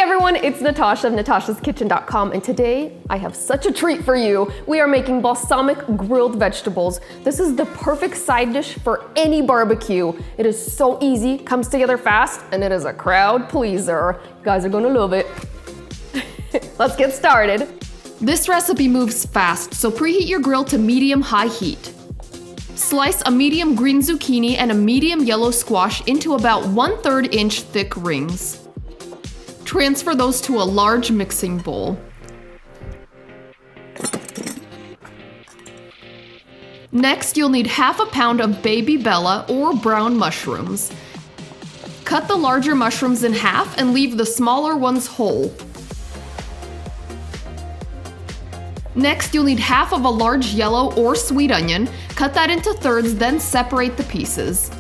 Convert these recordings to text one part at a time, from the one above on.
everyone, it's Natasha of NatashasKitchen.com, and today I have such a treat for you. We are making balsamic grilled vegetables. This is the perfect side dish for any barbecue. It is so easy, comes together fast, and it is a crowd pleaser. You guys are gonna love it. Let's get started. This recipe moves fast, so preheat your grill to medium-high heat. Slice a medium green zucchini and a medium yellow squash into about 1/3 inch thick rings. Transfer those to a large mixing bowl. Next, you'll need 1/2 pound of baby bella or brown mushrooms. Cut the larger mushrooms in half and leave the smaller ones whole. Next, you'll need 1/2 of a large yellow or sweet onion. Cut that into thirds, then separate the pieces.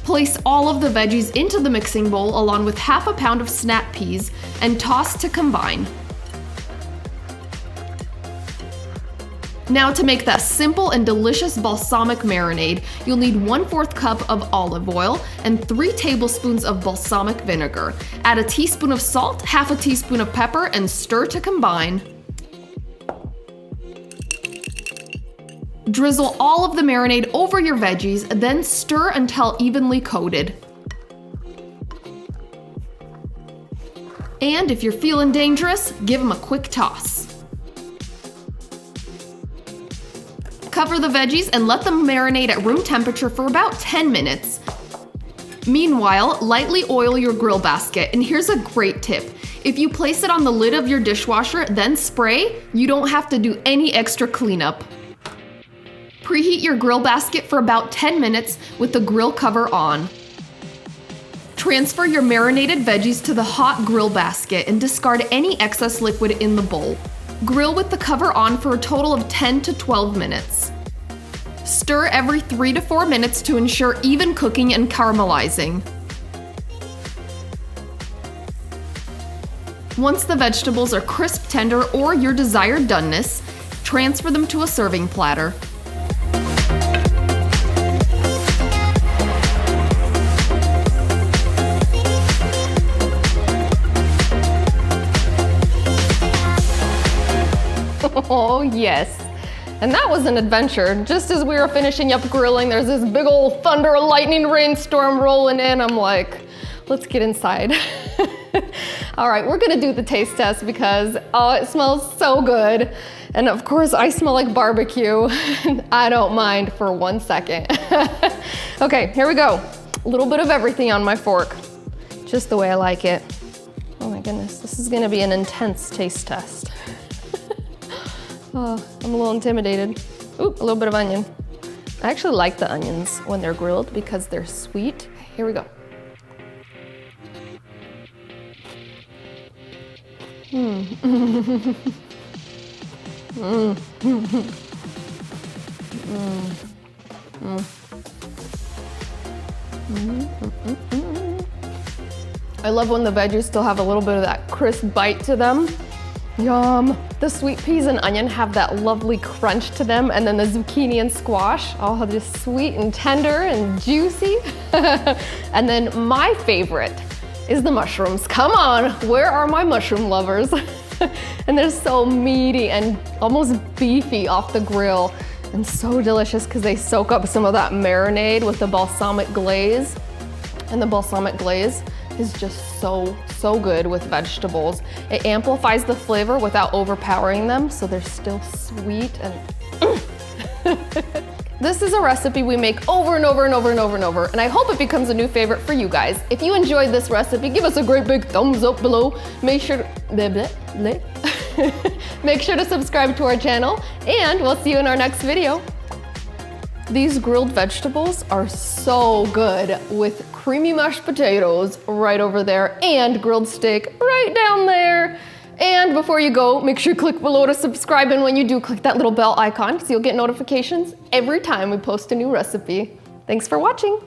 Place all of the veggies into the mixing bowl along with 1/2 pound of snap peas and toss to combine. Now to make that simple and delicious balsamic marinade, you'll need 1/4 cup of olive oil and 3 tablespoons of balsamic vinegar. Add a teaspoon of salt, 1/2 teaspoon of pepper, and stir to combine. Drizzle all of the marinade over your veggies, then stir until evenly coated. And if you're feeling dangerous, give them a quick toss. Cover the veggies and let them marinate at room temperature for about 10 minutes. Meanwhile, lightly oil your grill basket, and here's a great tip. If you place it on the lid of your dishwasher, then spray, you don't have to do any extra cleanup. Preheat your grill basket for about 10 minutes with the grill cover on. Transfer your marinated veggies to the hot grill basket and discard any excess liquid in the bowl. Grill with the cover on for a total of 10 to 12 minutes. Stir every 3 to 4 minutes to ensure even cooking and caramelizing. Once the vegetables are crisp, tender, or your desired doneness, transfer them to a serving platter. Oh yes, and that was an adventure. Just as we were finishing up grilling, there's this big old thunder, lightning, rainstorm rolling in. I'm like, let's get inside. All right, we're gonna do the taste test because, oh, it smells so good. And of course, I smell like barbecue. I don't mind for 1 second. Okay, here we go. A little bit of everything on my fork, just the way I like it. Oh my goodness, this is gonna be an intense taste test. Oh, I'm a little intimidated. Ooh, a little bit of onion. I actually like the onions when they're grilled because they're sweet. Here we go. I love when the veggies still have a little bit of that crisp bite to them. Yum. The sweet peas and onion have that lovely crunch to them, and then the zucchini and squash, oh, just sweet and tender and juicy. And then my favorite is the mushrooms. Come on, where are my mushroom lovers? And they're so meaty and almost beefy off the grill, and so delicious because they soak up some of that marinade with the balsamic glaze. And the balsamic glaze is just so good with vegetables. It amplifies the flavor without overpowering them, so they're still sweet and This is a recipe we make over and over and over and over and over, and I hope it becomes a new favorite for you guys. If you enjoyed this recipe, give us a great big thumbs up below. Make sure make sure to subscribe to our channel, and we'll see you in our next video. These grilled vegetables are so good with creamy mashed potatoes right over there and grilled steak right down there. And before you go, make sure you click below to subscribe, and when you do, click that little bell icon so you'll get notifications every time we post a new recipe. Thanks for watching.